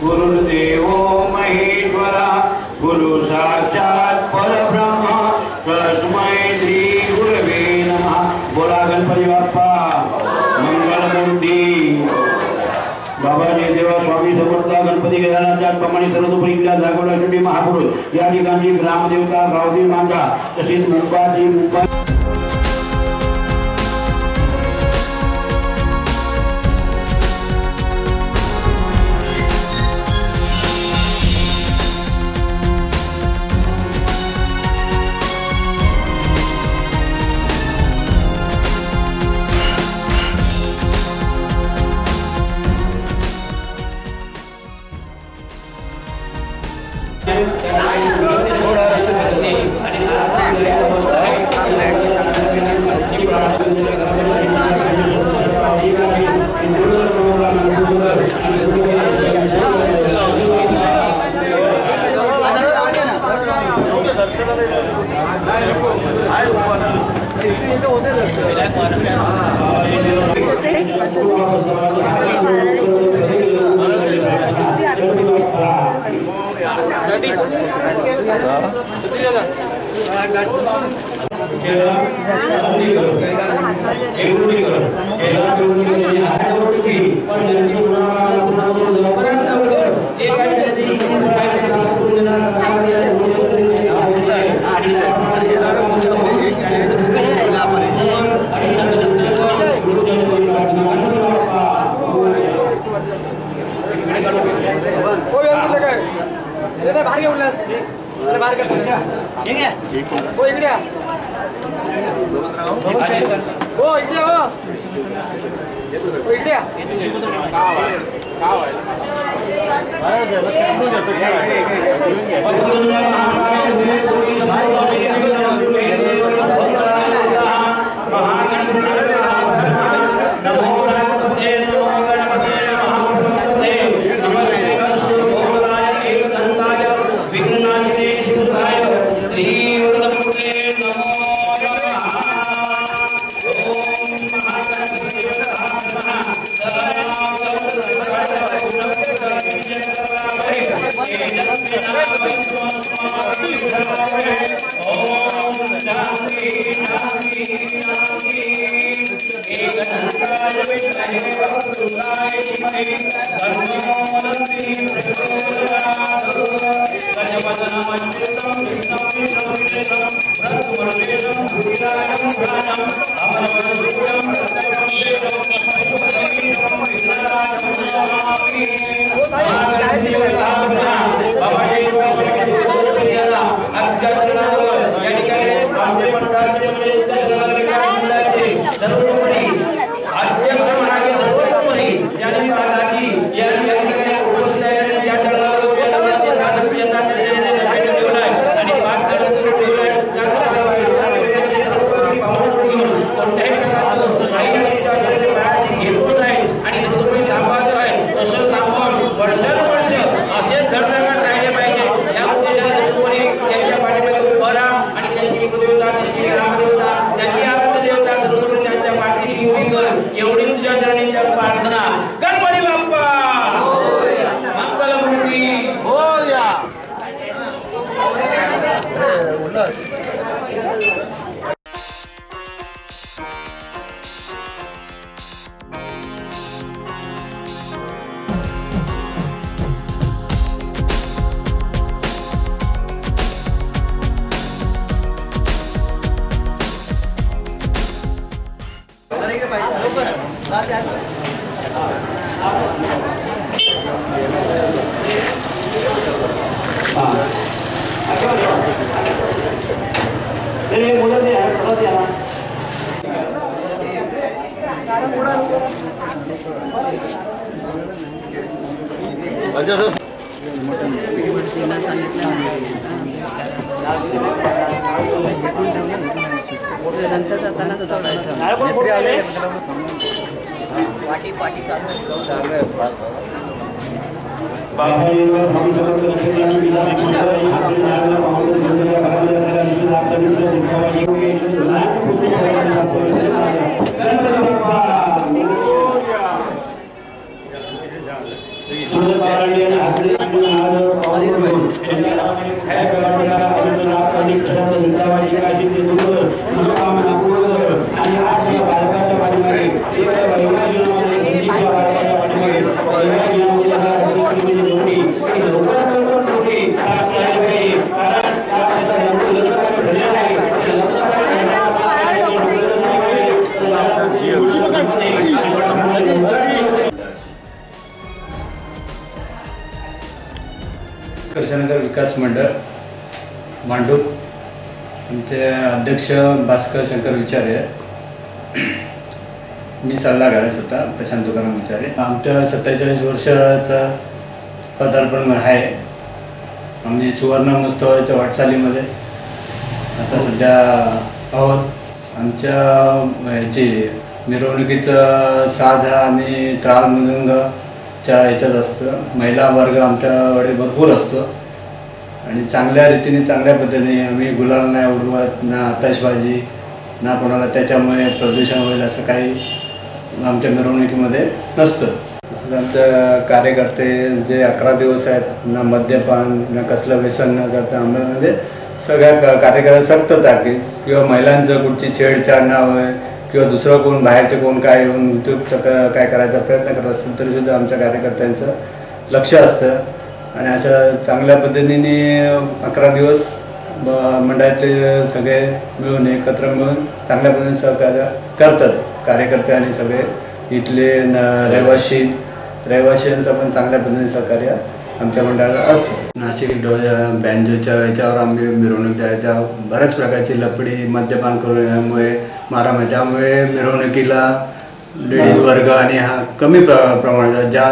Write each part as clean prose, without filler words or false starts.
गुरुदेवो महेश्वरा गुरु साक्षात् परब्रह्म तस्मै श्री गुरवे नमः। बोला गणपती बाप्पा मंगलमूर्ती। बाबाजी देवा स्वामी समर्थ गणपती घराण्याच्या प्रमाणे सर्वतोपरीच्या जागोला शेवटी महापुरुष या ठिकाणी ग्रामदेवता गावदेव मांडा तसेच मुंबई कृष्णनगर विकास मंडळ मांडूप आमचे अध्यक्ष भास्कर शंकर विचारे, मी सल्लागार आहे स्वतः प्रशांत तुकाराम विचारे. आमच्या 47 वर्षाचा पदार्पण आहे. आम्ही सुवर्ण महोत्सवाच्या वाटचालीमध्ये आता सध्या आहोत. आमच्या ह्याची मिरवणुकीचं साध आम्ही त्राल मृदंगच्या ह्याच्यात असतं. महिला वर्ग आमच्याकडे भरपूर असतो आणि चांगल्या रीतीने चांगल्या पद्धतीने आम्ही गुलाल नाही उडवत, ना आतषबाजी, ना कोणाला त्याच्यामुळे प्रदूषण होईल असं काही आमच्या मिरवणुकीमध्ये नसतं. तसंच आमच्या कार्यकर्ते जे 11 दिवस आहेत, ना मद्यपान ना कसलं व्यसन न करता आम्हाला म्हणजे सगळ्या कार्यकर्त्या सक्त ताकीद किंवा महिलांचं कुठची छेडछाड ना होय किंवा दुसरं कोण बाहेरचे कोण काय येऊन उपयुक्त काय करायचा प्रयत्न करत असतील तरीसुद्धा आमच्या कार्यकर्त्यांचं लक्ष असतं. आणि अशा चांगल्या पद्धतीने 11 दिवस मंडळातले सगळे मिळून एकत्र मिळून चांगल्या पद्धतीने सहकार्य करतात कार्यकर्ते आणि सगळे इथले रहिवाशांचं पण चांगल्या पद्धतीने सहकार्य आमच्या मंडळाला असतं. नाशिक बँजोच्या याच्यावर आम्ही मिरवणूक द्यायच्या बऱ्याच प्रकारची लपडी मद्यपान करूयामुळे मारामारी, त्यामुळे मिरवणुकीला लेडीज वर्ग आणि हा कमी प्रमाणात ज्या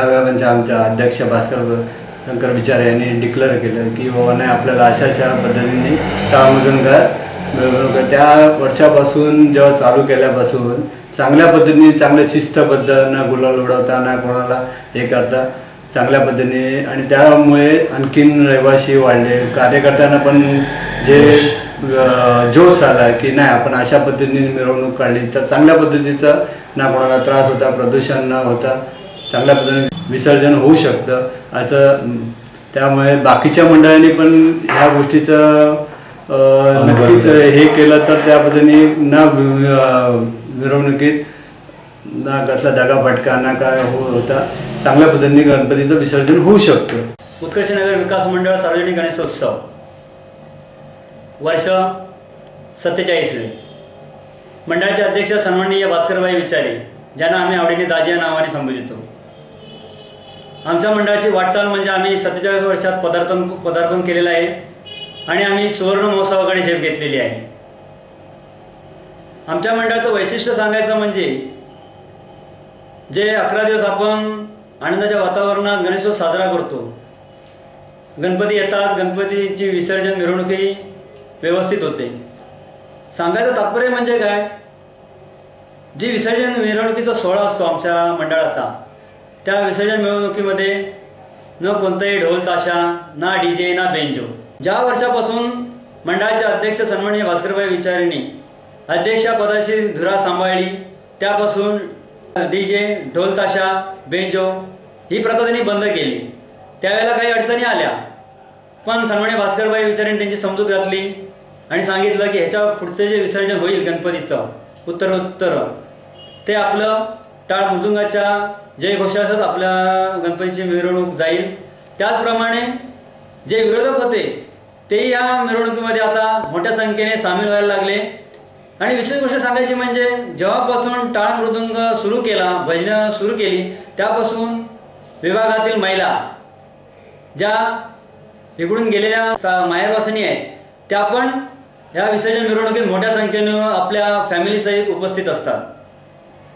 वेळेला आमच्या अध्यक्ष भास्कर शंकर विचारे यांनी डिक्लेअर केलं की बाबा नाही आपल्याला अशा पद्धतीने टाळमजून मिरवणूक त्या वर्षापासून जेव्हा चालू केल्यापासून चांगल्या पद्धतीने चांगल्या शिस्तबद्ध ना गुलाल उडवता ना कोणाला हे करता चांगल्या पद्धतीने आणि त्यामुळे आणखीन रहिवाशी वाढले. कार्यकर्त्यांना पण जे जोश आला की नाही आपण अशा पद्धतीने मिरवणूक काढली तर चांगल्या पद्धतीचा ना कोणाला त्रास होता, प्रदूषण न होता चांगल्या पद्धतीने विसर्जन होऊ शकतं असं त्यामुळे बाकीच्या मंडळांनी पण ह्या गोष्टीचं नक्कीच हे केलं तर त्या पद्धतीने ना मिरवणुकीत ना कसला दगा फटका ना काय होता चांगल्या पद्धतीने गणपतीचं विसर्जन होऊ शकतं। उत्कर्ष नगर विकास मंडळ सार्वजनिक गणेशोत्सव वर्ष 47 मंडळाचे अध्यक्ष सन्माननीय भास्करभाई विचारे, ज्यांना आम्ही आवडीने दाजी या नावाने संबोधितो। आमच्या मंडळाची वाटचाल म्हणजे आम्ही 47 वर्षात पदार्पण केलेलं आहे आणि आम्ही सुवर्ण महोत्सवाकडे झेप घेतलेली आहे। आमच्या मंडळाचं वैशिष्ट्य सांगायचं म्हणजे जे 11 दिवस आपण आनंदाच्या वातावरणात गणेशोत्सव साजरा करतो, गणपती येतात, गणपतीची विसर्जन मिरवणुकी व्यवस्थित होते। सांगायचं तात्पर्य म्हणजे काय, जी विसर्जन मिरवणुकीचा सोहळा असतो आमच्या मंडळाचा, त्या विसर्जन मिरवणुकीमध्ये न कोणताही ढोल ताशा, ना डीजे, ना बेंजो। ज्या वर्षापासून मंडळाचे अध्यक्ष सन्माननीय भास्करभाई विचारेंनी अध्यक्षपदाची धुरा सांभाळली, त्यापासून डीजे, ढोल ताशा, बेंजो ही प्रथा त्यांनी बंद केली। त्यावेळेला काही अडचणी आल्या, पण सन्माननीय भास्करभाई विचारेंनी त्यांची समजूत घातली आणि सांगितलं की ह्याच्या पुढचे जे विसर्जन होईल गणपतीचं उत्तरोत्तर ते आपलं टाळ मृदुंगाच्या जे घोषासह आपल्या गणपतीची मिरवणूक जाईल। त्याचप्रमाणे जे विरोधक होते ते या मिरवणुकीमध्ये आता मोठ्या संख्येने सामील व्हायला लागले। आणि विशेष गोष्ट सांगायची म्हणजे जेव्हापासून टाळ मृदुंग सुरू केला, भजनं सुरू केली, त्यापासून विभागातील महिला ज्या इकडून गेलेल्या माहेरवासिनी आहेत त्या पण या विसर्जन मिरवणुकीत मोठ्या संख्येने आपल्या फॅमिली सहित उपस्थित असतात।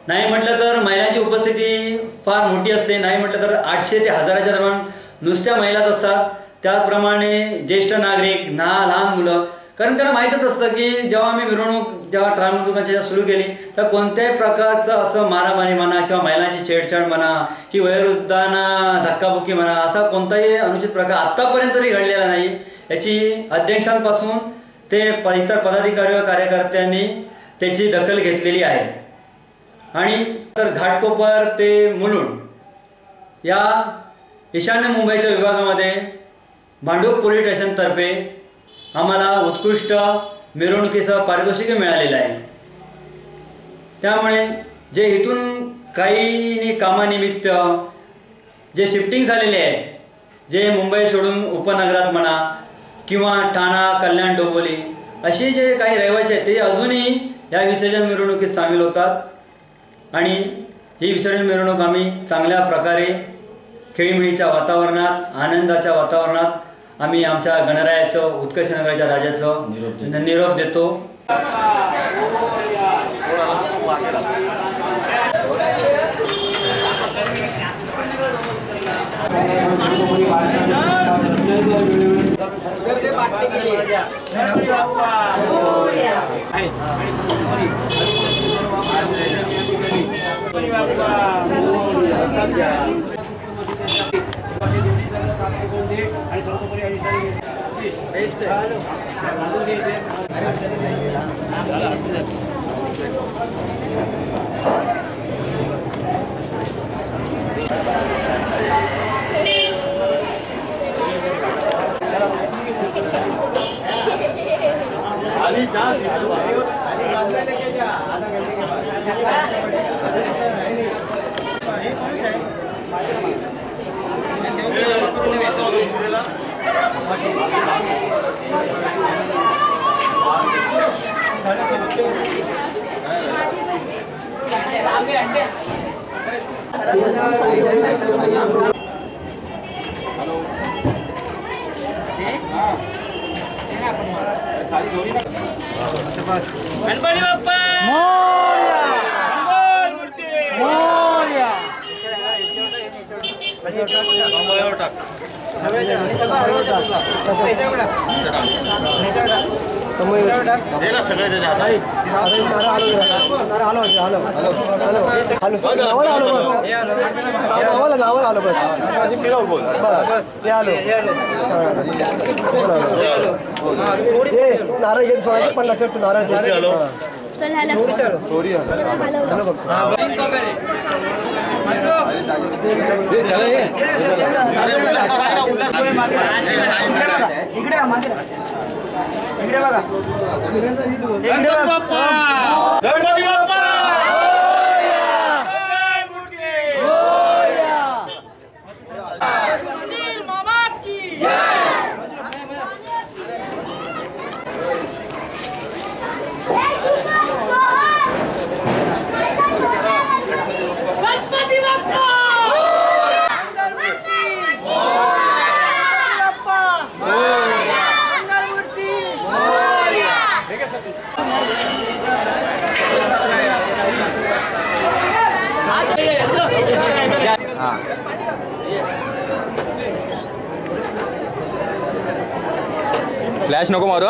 नाही म्हटलं तर महिलांची उपस्थिती फार मोठी असते, नाही म्हटलं तर 800 ते 1000च्या दरम्यान नुसत्या महिलाच असतात। त्याचप्रमाणे ज्येष्ठ नागरिक, लहान मुलं, कारण त्यांना माहीतच असतं की जेव्हा आम्ही मिरवणूक टाळ मृदुंगाची सुरू केली तर कोणत्याही प्रकारचं असं मारामारी म्हणा किंवा महिलांची छेडछाड म्हणा की वयोवृद्धांना धक्काबुक्की म्हणा असा कोणताही अनुचित प्रकार आतापर्यंत तरी घडलेला नाही। याची अध्यक्षांपासून ते इतर पदाधिकारी व कार्यकर्त्यांनी त्याची दखल घेतलेली आहे। आणि तर घाटकोपर ते मुलुंड या ईशान्य मुंबईच्या विभागामध्ये भांडूप पोलीस स्टेशनतर्फे आम्हाला उत्कृष्ट मिरवणुकीचं पारितोषिक मिळालेलं आहे। त्यामुळे जे इथून काही कामानिमित्त जे शिफ्टिंग झालेले आहे, जे मुंबई सोडून उपनगरात म्हणा किंवा ठाणा, कल्याण, डोंबिवली असे जे काही रहिवासी आहेत ते अजूनही या विसर्जन मिरवणुकीत सामील होतात। आणि ही विसर्जन मिरवणूक आम्ही चांगल्या प्रकारे खेळीमेळीच्या वातावरणात, आनंदाच्या वातावरणात आम्ही आमच्या गणरायाचं, उत्कर्ष नगराच्या राजाचं निरोप देतो। गणपती बाप्पा मोरया, मंगलमूर्ती मोरया। नारळ घेऊन सोळा पण लक्षात नारळ चल फ्लॅश नको मारू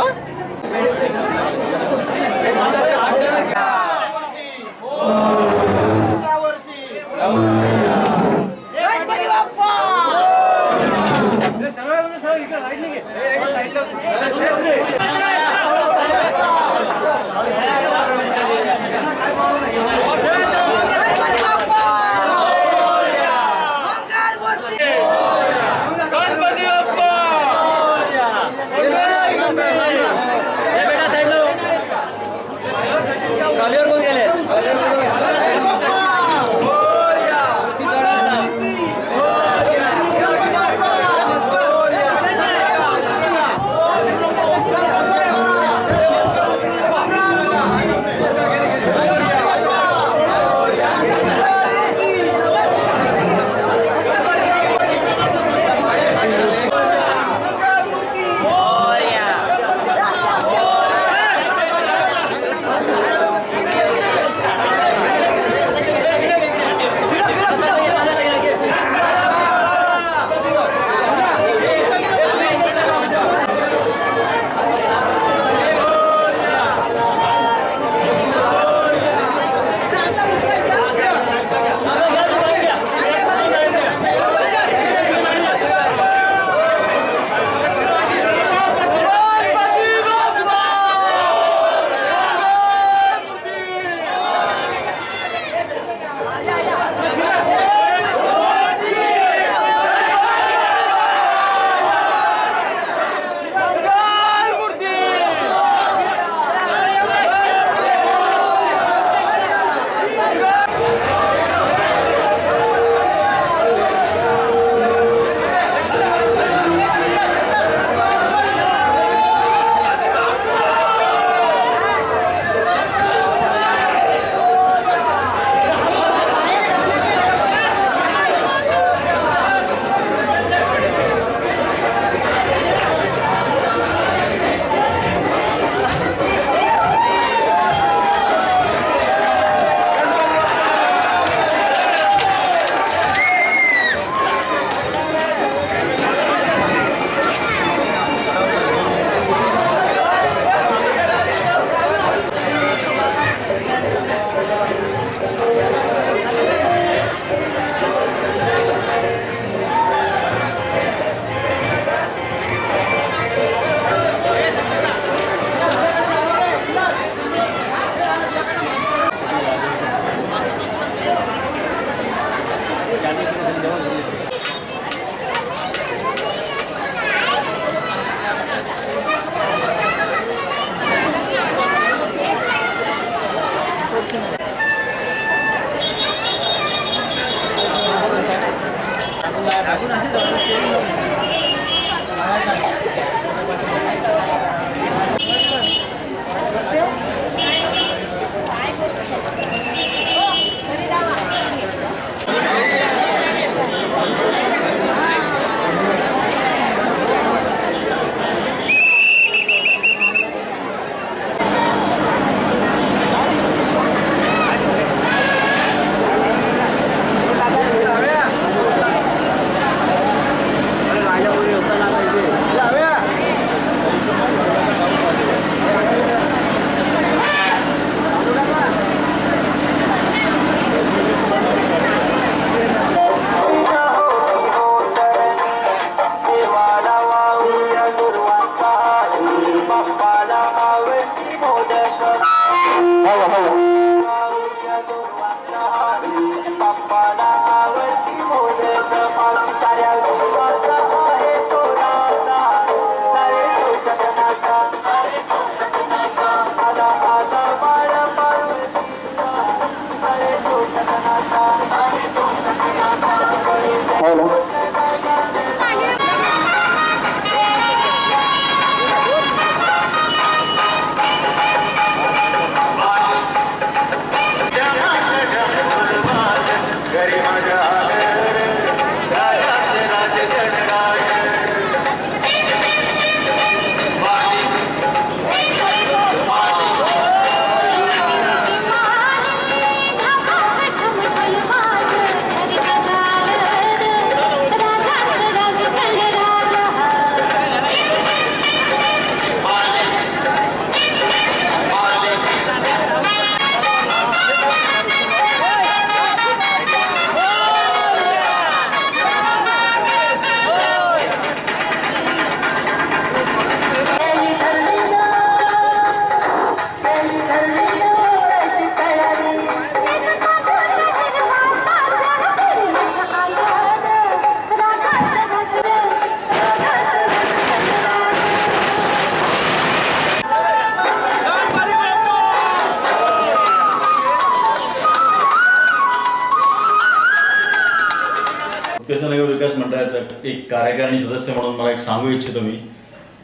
एक कार्यकारिणी सदस्य म्हणून मला एक सांगू इच्छितो मी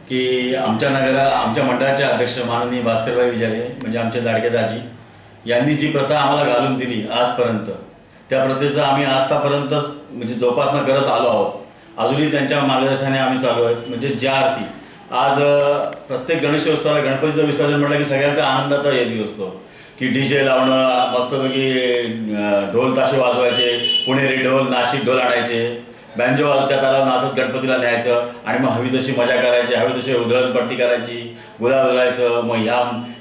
की आमच्या मंडळाचे अध्यक्ष माननीय भास्करभाई विजारे म्हणजे आमचे लाडके दाजी यांनी जी प्रथा आम्हाला घालून दिली आजपर्यंत, त्या प्रथेचं आम्ही आतापर्यंत म्हणजे जोपासना करत आलो आहोत. अजूनही त्यांच्या मार्गदर्शनाने आम्ही चालू आहेत. म्हणजे ज्या अर्थी आज प्रत्येक गणेशोत्सवाला गणपतीचं विसर्जन म्हटलं की सगळ्यांचा आनंदाचा हे दिवस असतो की DJ लावणं, मस्तपैकी ढोल ताशे वाजवायचे, पुणेरी ढोल नाशिक ढोल आणायचे, बँजो वाजवत्या त्याला नाचत गणपतीला न्यायचं आणि मग हवी तशी मजा करायची, हवी तशी उधळणपट्टी करायची, गुलाल उधळायचं, मग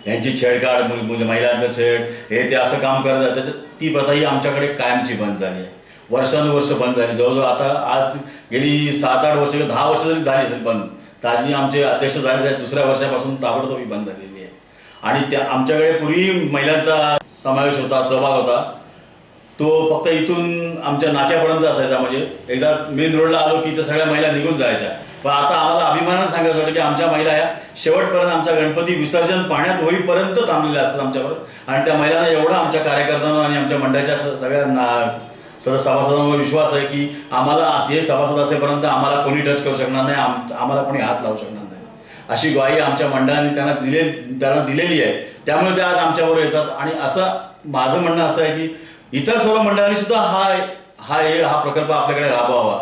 ह्यांची छेडकाड म्हणजे महिलांचं छेड हे ते असं काम करतात. त्याच्यात ती प्रथा ही आमच्याकडे कायमची बंद झाली आहे, वर्षानुवर्ष बंद झाली. जवळजवळ आता आज गेली 7-8 वर्ष किंवा 10 वर्ष जरी झाली असेल पण ताजी आमचे अध्यक्ष झाले त्या दुसऱ्या वर्षापासून ताबडतोब ही बंद झालेली आहे. आणि त्या आमच्याकडे पूर्वी महिलांचा समावेश होता, सहभाग होता, तो फक्त इथून आमच्या नाक्यापर्यंत असायचा. म्हणजे एकदा मेन रोडला आलो की त्या सगळ्या महिला निघून जायच्या. पण आता आम्हाला अभिमानानं सांगायचं वाटतं की आमच्या महिला ह्या शेवटपर्यंत आमचा गणपती विसर्जन पाण्यात होईपर्यंत थांबलेल्या असतात आमच्यावर. आणि त्या महिलांना एवढा आमच्या कार्यकर्त्यांवर आणि आमच्या मंडळाच्या सगळ्या सभासदांवर विश्वास आहे की आम्हाला हे सभासद असेपर्यंत आम्हाला कोणी टच करू शकणार नाही, आम्हाला कोणी हात लावू शकणार नाही, अशी ग्वाही आमच्या मंडळाने त्यांना दिलेली आहे. त्यामुळे ते आज आमच्याबरोबर येतात. आणि असं माझं म्हणणं असं आहे की इतर सर्व मंडळांनी सुद्धा हा प्रकल्प आपल्याकडे राबवावा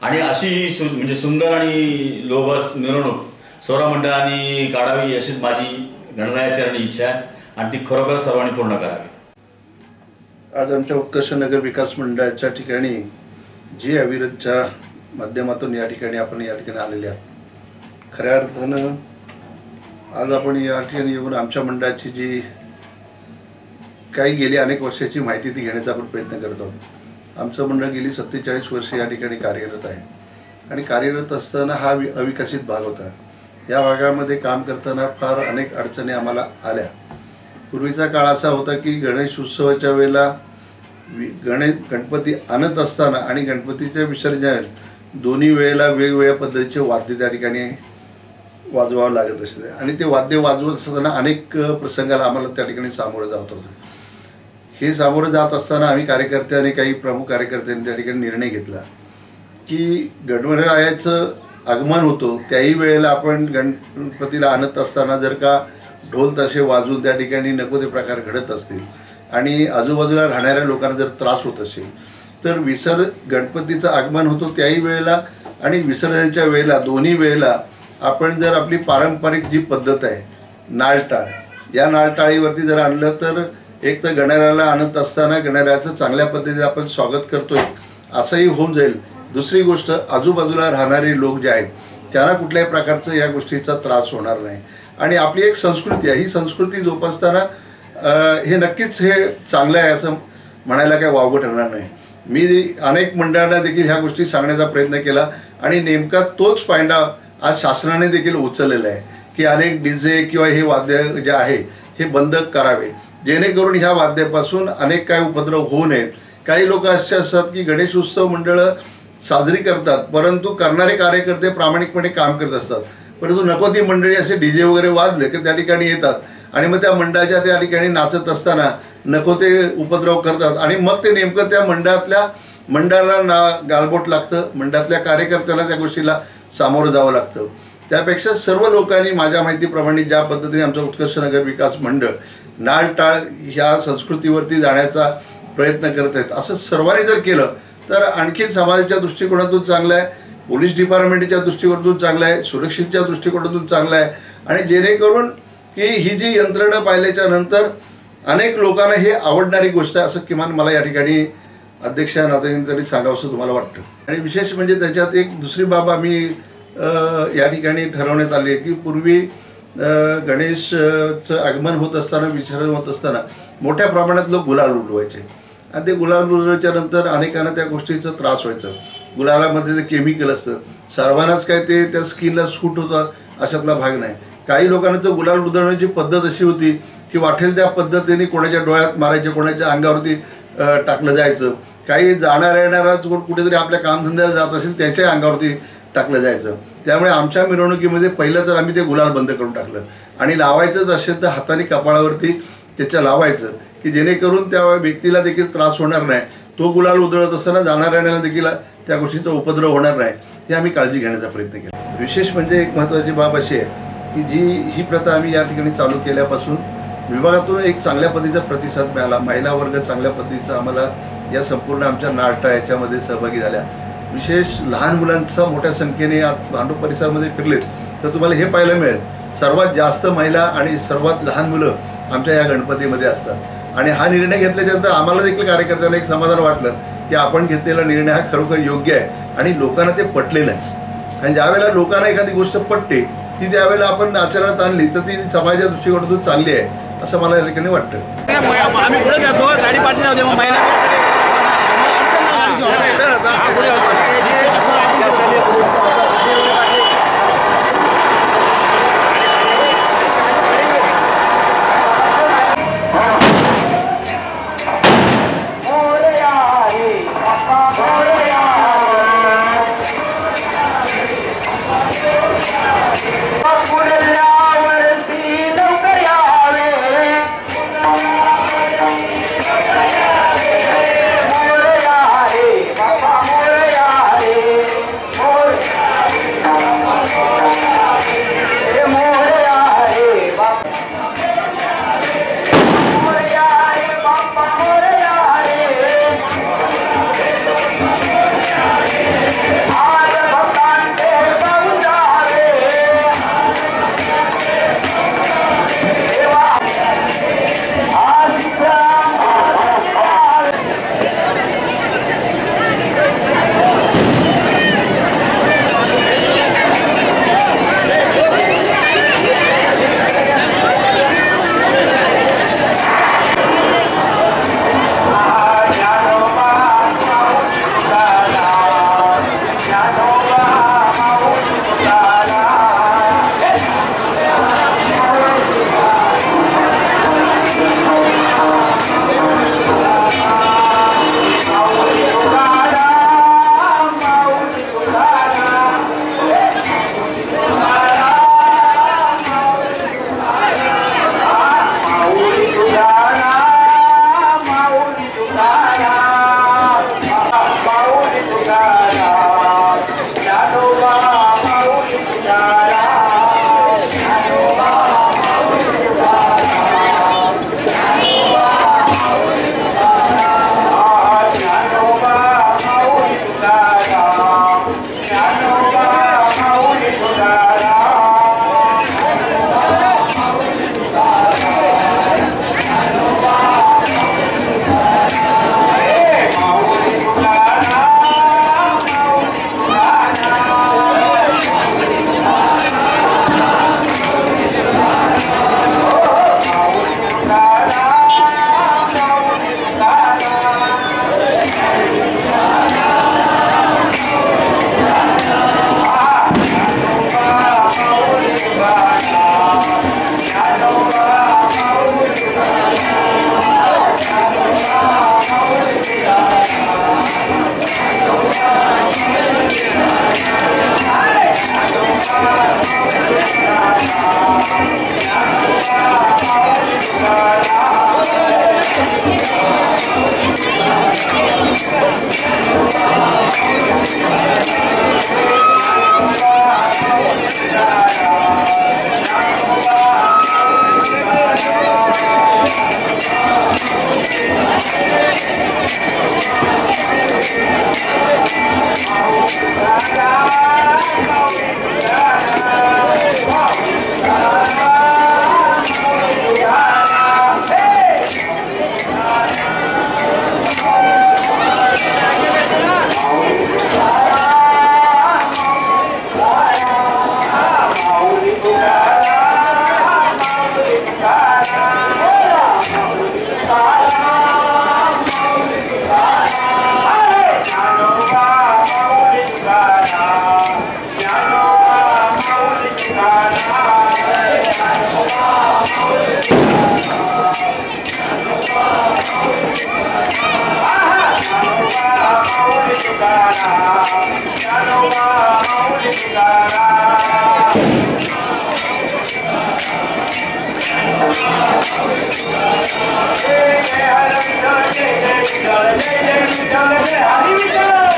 आणि अशी म्हणजे सुंदर आणि लोभस मिरवणूक सर्व मंडळांनी काढावी अशीच माझी गणरायाचरणी इच्छा आहे आणि ती खरोखर सर्वांनी पूर्ण करावी. आज आमच्या उत्कर्ष नगर विकास मंडळाच्या ठिकाणी जी अविरतच्या माध्यमातून या ठिकाणी आपण आलेले आहात. खऱ्या अर्थानं आज आपण या ठिकाणी येऊन आमच्या मंडळाची जी काही गेली अनेक वर्षाची माहिती ती घेण्याचा आपण प्रयत्न करत आहोत. आमचं मंडळ गेली 47 वर्ष या ठिकाणी कार्यरत आहे आणि कार्यरत असताना हा अविकसित भाग होता. या भागामध्ये काम करताना फार अनेक अडचणी आम्हाला आल्या. पूर्वीचा काळ असा होता की गणेश उत्सवाच्या वेळेला गणपती आणत असताना आणि गणपतीच्या विसर्जन दोन्ही वेळेला वेगवेगळ्या पद्धतीचे वाद्य त्या ठिकाणी वाजवावं लागत असते आणि ते वाद्य वाजवत असताना अनेक प्रसंगाला आम्हाला त्या ठिकाणी सामोरं जात होतं. हे सामोरं जात असताना आम्ही कार्यकर्त्यांनी काही प्रमुख कार्यकर्त्यांनी त्या ठिकाणी निर्णय घेतला की गणरायाचं आगमन होतो त्याही वेळेला आपण गणपतीला आणत असताना जर का ढोल ताशे वाजवून त्या ठिकाणी नको ते प्रकार घडत असतील आणि आजूबाजूला राहणाऱ्या लोकांना जर त्रास होत असेल तर गणपतीचं आगमन होतो त्याही वेळेला आणि विसर्जनाच्या वेळेला दोन्ही वेळेला आपण जर आपली पारंपरिक जी पद्धत आहे नाळटाळ, या नाळटाळीवरती जर आणलं तर एक तर गणरायाला आणत असताना गणरायाचं चांगल्या पद्धतीने आपण स्वागत करतोय असंही होऊन जाईल. दुसरी गोष्ट आजूबाजूला राहणारे लोक जे आहेत त्यांना कुठल्याही प्रकारचं या गोष्टीचा त्रास होणार नाही आणि आपली एक संस्कृती आहे, ही संस्कृती जोपासताना हे नक्कीच हे चांगलं आहे असं म्हणायला काही वावगं ठरणार नाही. मी अनेक मंडळांना देखील ह्या गोष्टी सांगण्याचा प्रयत्न केला आणि नेमका तोच पायंडा आज शासनाने देखील उचललेला आहे की अनेक DJ किंवा हे वाद्य जे आहे हे बंद करावे जेणेकरून ह्या वाद्यापासून अनेक काय उपद्रव होऊ नयेत. काही लोक असे असतात की गणेश उत्सव मंडळं साजरी करतात परंतु करणारे कार्यकर्ते प्रामाणिकपणे काम करत असतात, परंतु नको ती मंडळी असे DJ वगैरे वाजले की त्या ठिकाणी येतात आणि मग त्या मंडळाच्या त्या ठिकाणी नाचत असताना नको ते उपद्रव करतात आणि मग ते नेमकं त्या मंडळाला गालबोट लागतं, मंडळातल्या कार्यकर्त्याला त्या गोष्टीला सामोरं जावं लागतं. त्यापेक्षा सर्व लोकांनी माझ्या माहितीप्रमाणे ज्या पद्धतीने आमचं उत्कर्ष नगर विकास मंडळ नाळटाळ ह्या संस्कृतीवरती जाण्याचा प्रयत्न करत आहेत असं सर्वांनी जर केलं तर आणखीन समाजाच्या दृष्टिकोनातून चांगलं आहे, पोलीस डिपार्टमेंटच्या दृष्टिकोनातून चांगलं आहे, सुरक्षेच्या दृष्टिकोनातून चांगलं आहे आणि जेणेकरून की ही जी यंत्रणा पाहिल्याच्या नंतर अनेक लोकांना हे आवडणारी गोष्ट आहे असं किमान मला या ठिकाणी अध्यक्ष नात्याने तरी सांगावं असं तुम्हाला वाटतं. आणि विशेष म्हणजे त्याच्यात एक दुसरी बाब आम्ही या ठिकाणी ठरवण्यात आली आहे की पूर्वी गणेशचं आगमन होत असताना विसर्जन होत असताना मोठ्या प्रमाणात लोक गुलाल उडवायचे आणि ते गुलाल उडवल्याच्या नंतर अनेकांना त्या गोष्टीचा त्रास व्हायचा. गुलालामध्ये ते केमिकल असतं, सर्वांनाच काय ते त्या स्किनला सूट होतं अशातला भाग नाही. काही लोकांना तर गुलाल उडवण्याची पद्धत अशी होती की वाटेल त्या पद्धतीने कोणाच्या डोळ्यात मारायचे, कोणाच्या अंगावरती टाकलं जायचं. काही जाणारा येणारा कुठेतरी आपल्या कामधंद्याला जात असेल त्याच्या अंगावरती टाकलं जायचं. त्यामुळे आमच्या मिरवणुकीमध्ये पहिलं तर आम्ही ते गुलाल बंद करून टाकलं आणि लावायचंच असेल तर हाताने कपाळावरती त्याच्या लावायचं की जेणेकरून त्या व्यक्तीला देखील त्रास होणार नाही. तो गुलाल उधळत असताना जाणाऱ्या देखील त्या गोष्टीचा उपद्रव होणार नाही हे आम्ही काळजी घेण्याचा प्रयत्न केला. विशेष म्हणजे एक महत्त्वाची बाब अशी आहे की ही प्रथा आम्ही या ठिकाणी चालू केल्यापासून विभागातून एक चांगल्या पद्धतीचा प्रतिसाद मिळाला. महिला वर्ग चांगल्या पद्धतीचा आम्हाला या संपूर्ण आमच्या नाश्ता याच्यामध्ये सहभागी झाल्या. विशेष लहान मुलांचा मोठ्या संख्येने भांडूप परिसरामध्ये फिरलेत तर तुम्हाला हे पाहायला मिळेल सर्वात जास्त महिला आणि सर्वात लहान मुलं आमच्या या गणपतीमध्ये असतात. आणि हा निर्णय घेतल्याच्यानंतर आम्हाला देखील कार्यकर्त्यांना एक समाधान वाटलं की आपण घेतलेला निर्णय हा खरोखर योग्य आहे आणि लोकांना ते पटलेलं आहे. आणि ज्यावेळेला लोकांना एखादी गोष्ट पटते ती त्यावेळेला आपण आचरणात आणली तर ती समाजाच्या दृष्टिकोनातून चांगली आहे असं मला या ठिकाणी वाटतं. आम्ही पुढे जातो गाडी पाठी जाऊ दे मग महिला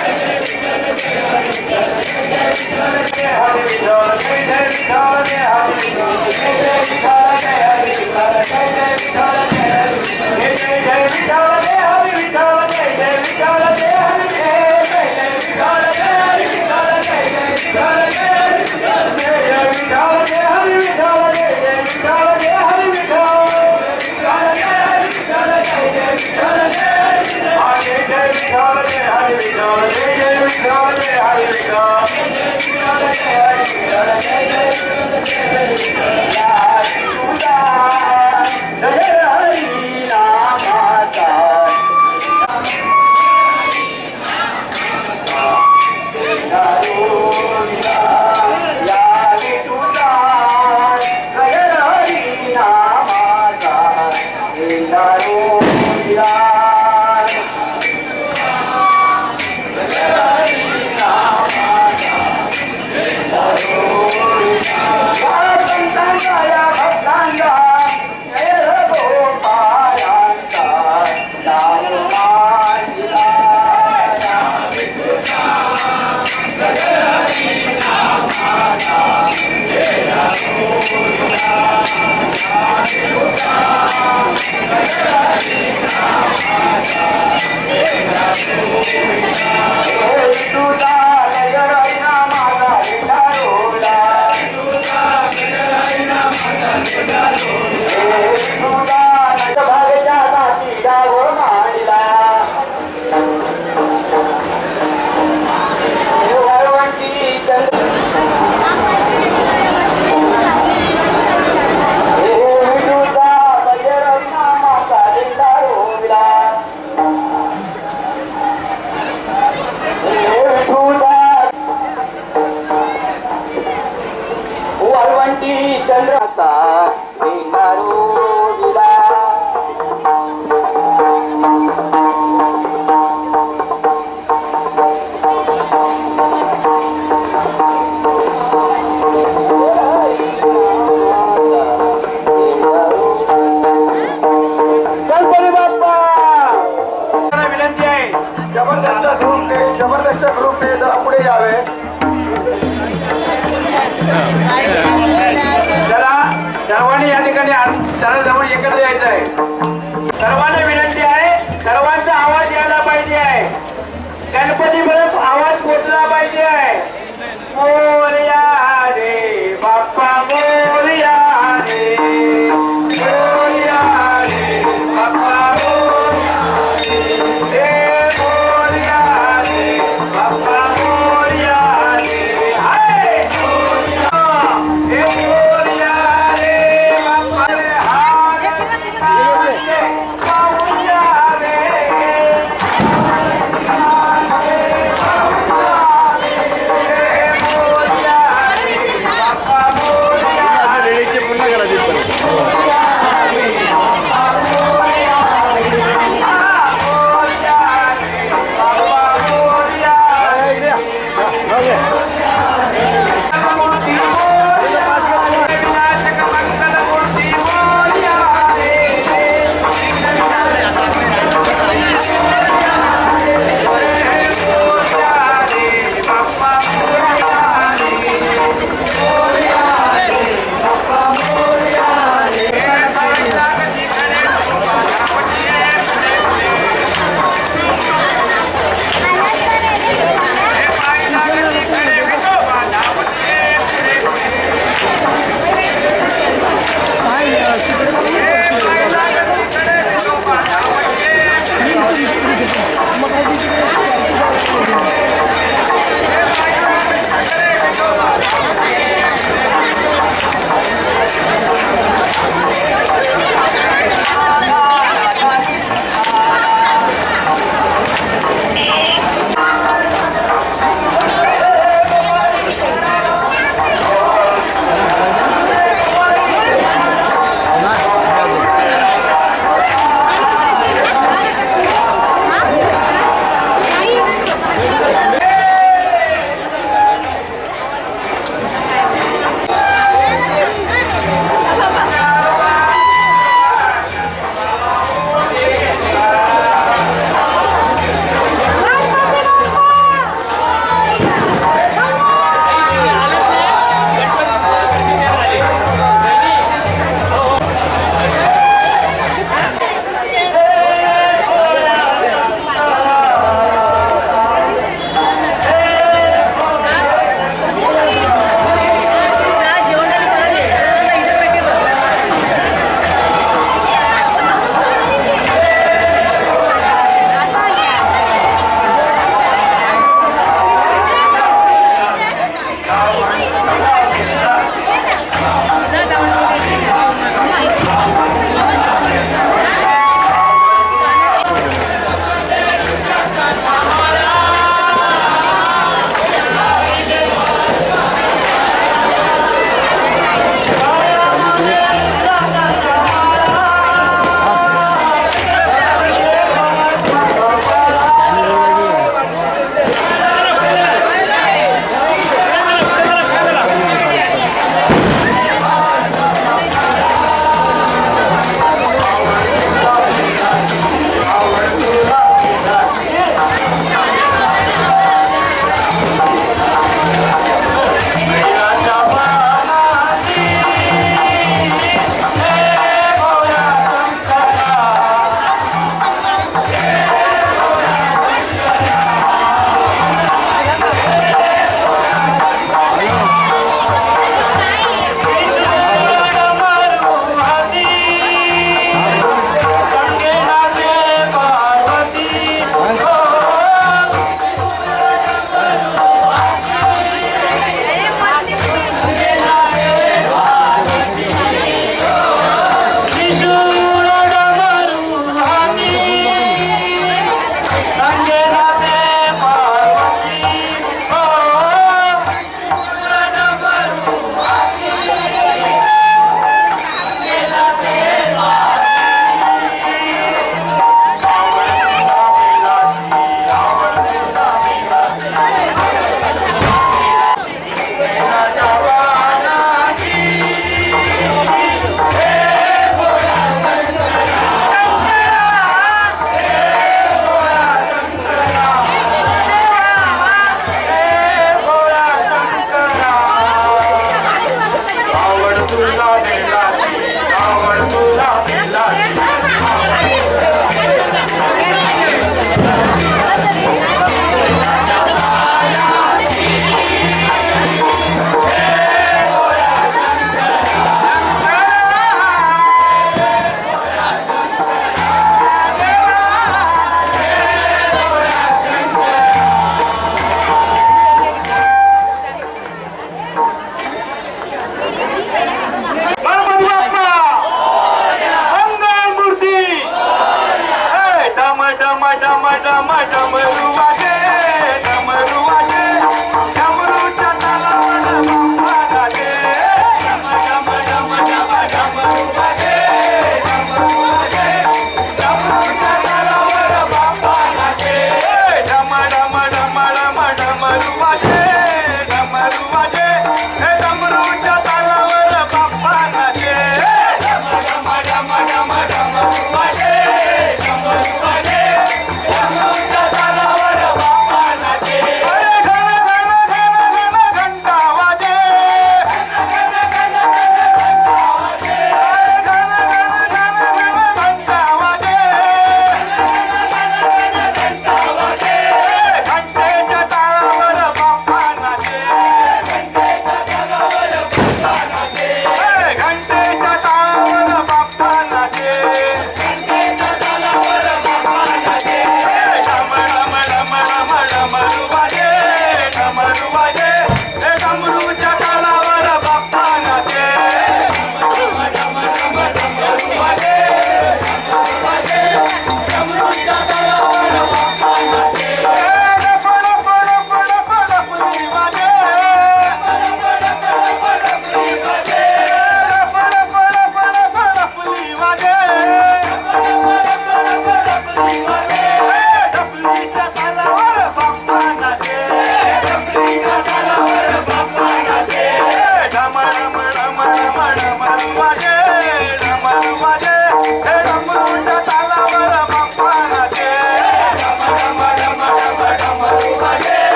जय सर्वांनी या ठिकाणी जवळ एकत्र यायचं आहे. सर्वांना विनंती आहे, सर्वांचा आवाज यायला पाहिजे आहे. गणपती पर्यंत आवाज पोचला पाहिजे आहे. मोरया रे बाप्पा मोरया रे, मोरया रे बाप्पा मोरया रे, मोरया रे बाप्पा मोरया रे, हाय मोरया रे बाप्पा रे, हाय मोरया रे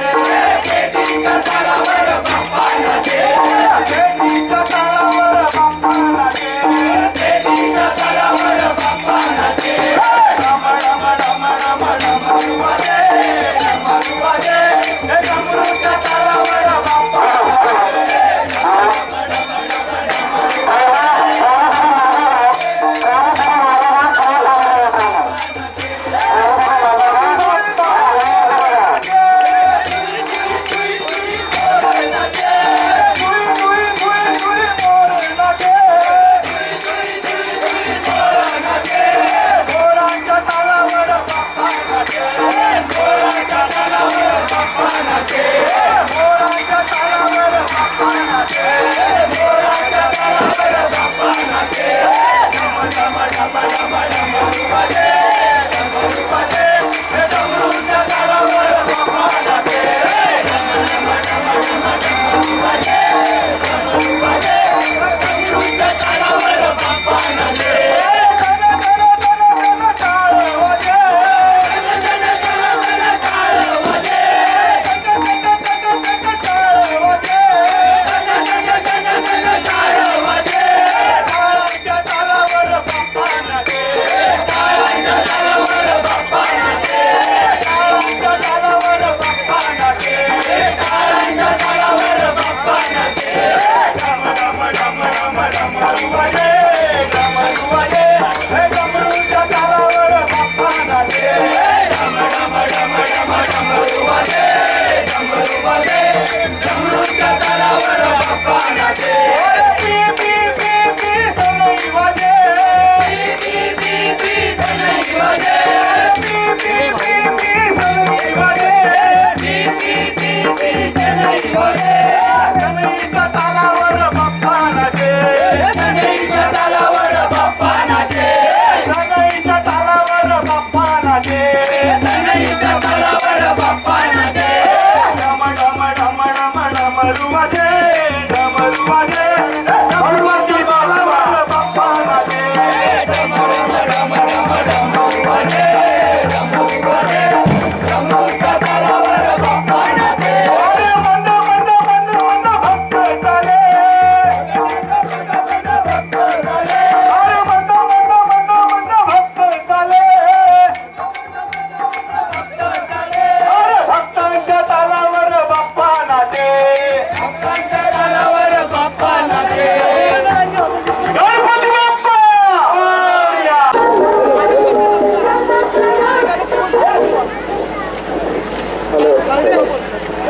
Yeah.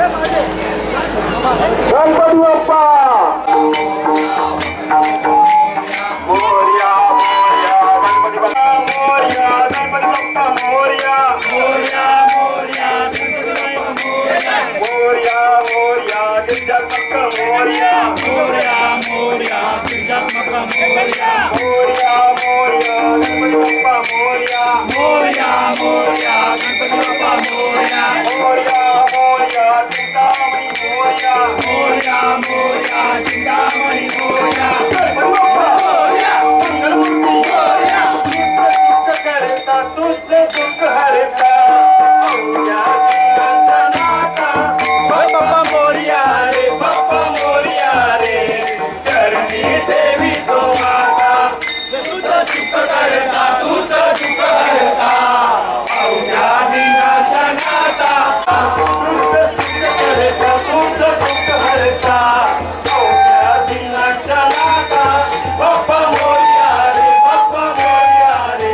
गणपती बाप्पा मोरया मोरया गणपती बाप्पा मोरया गणपती बाप्पा मोरया मोरया मोरया मोरया मोरया गिरिजात्मक मोरया मोरया मोरया गिरिजात्मक मोरया मोरया मोरया गणपती बाप्पा मोरया मोरया मोरया गणपती बाप्पा मोरया मोरया मोरया चिंतामणी मोरया मोरया मोरया चिंतामणी मोरया गणपती बाप्पा मोरया मंगलमूर्ती मोरया दुःख करता तुझे दुःख हरता मोरया नाता बाप्पा मोरया रे बाप्पा मोरया रे करणी देवी तो माता तुझं दुःख करता तुझं दुःख हरता औजा दिनाचा नाता तुझं दुःख हरता औजा दिनाचा नाता बाप्पा मोरया रे बाप्पा मोरया रे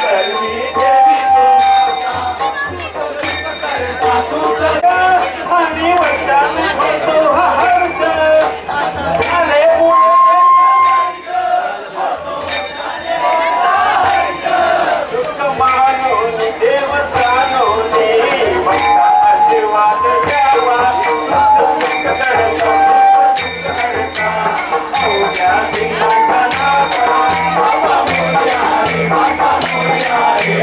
करणी देवी तो माता तुझं करता तुझं आणि वंशाने होतो हा हर्ष आले दुःख मानून देव प्राणोने भक्ता आशीर्वाद द्यावा दुःख करता औजा दिनाचा नाता बाप्पा मोरया रे बाप्पा मोरया रे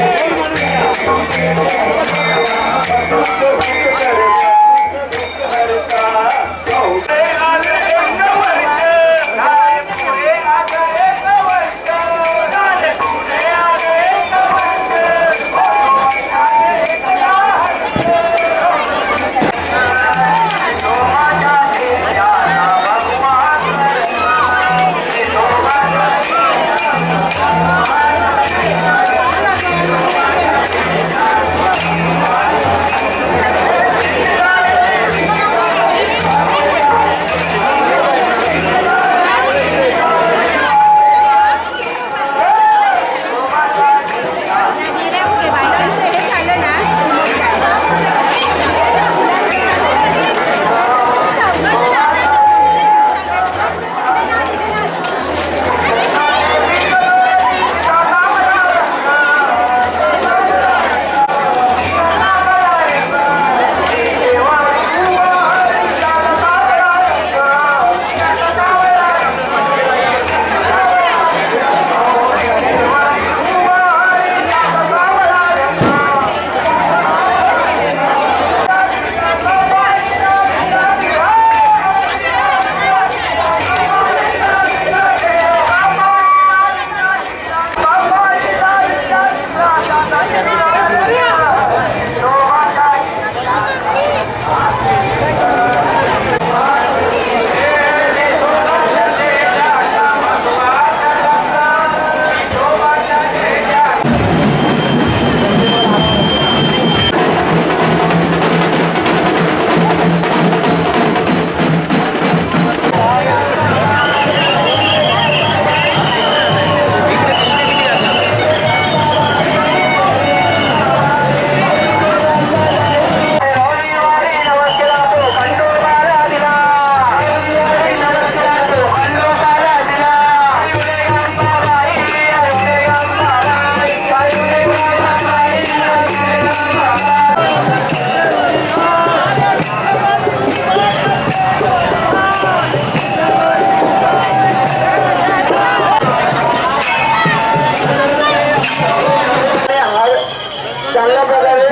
चांगल्या प्रकारे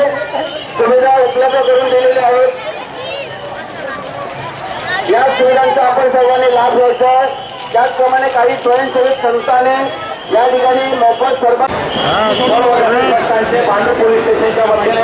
सुविधा उपलब्ध करून दिलेल्या आहेत. या सुविधांचा आपण सर्वांनी लाभ घ्यायचा. त्याचप्रमाणे काही स्वयंसेवी संस्थाने या ठिकाणी मोफत सर्व भांडूप पोलीस स्टेशनच्या वतीने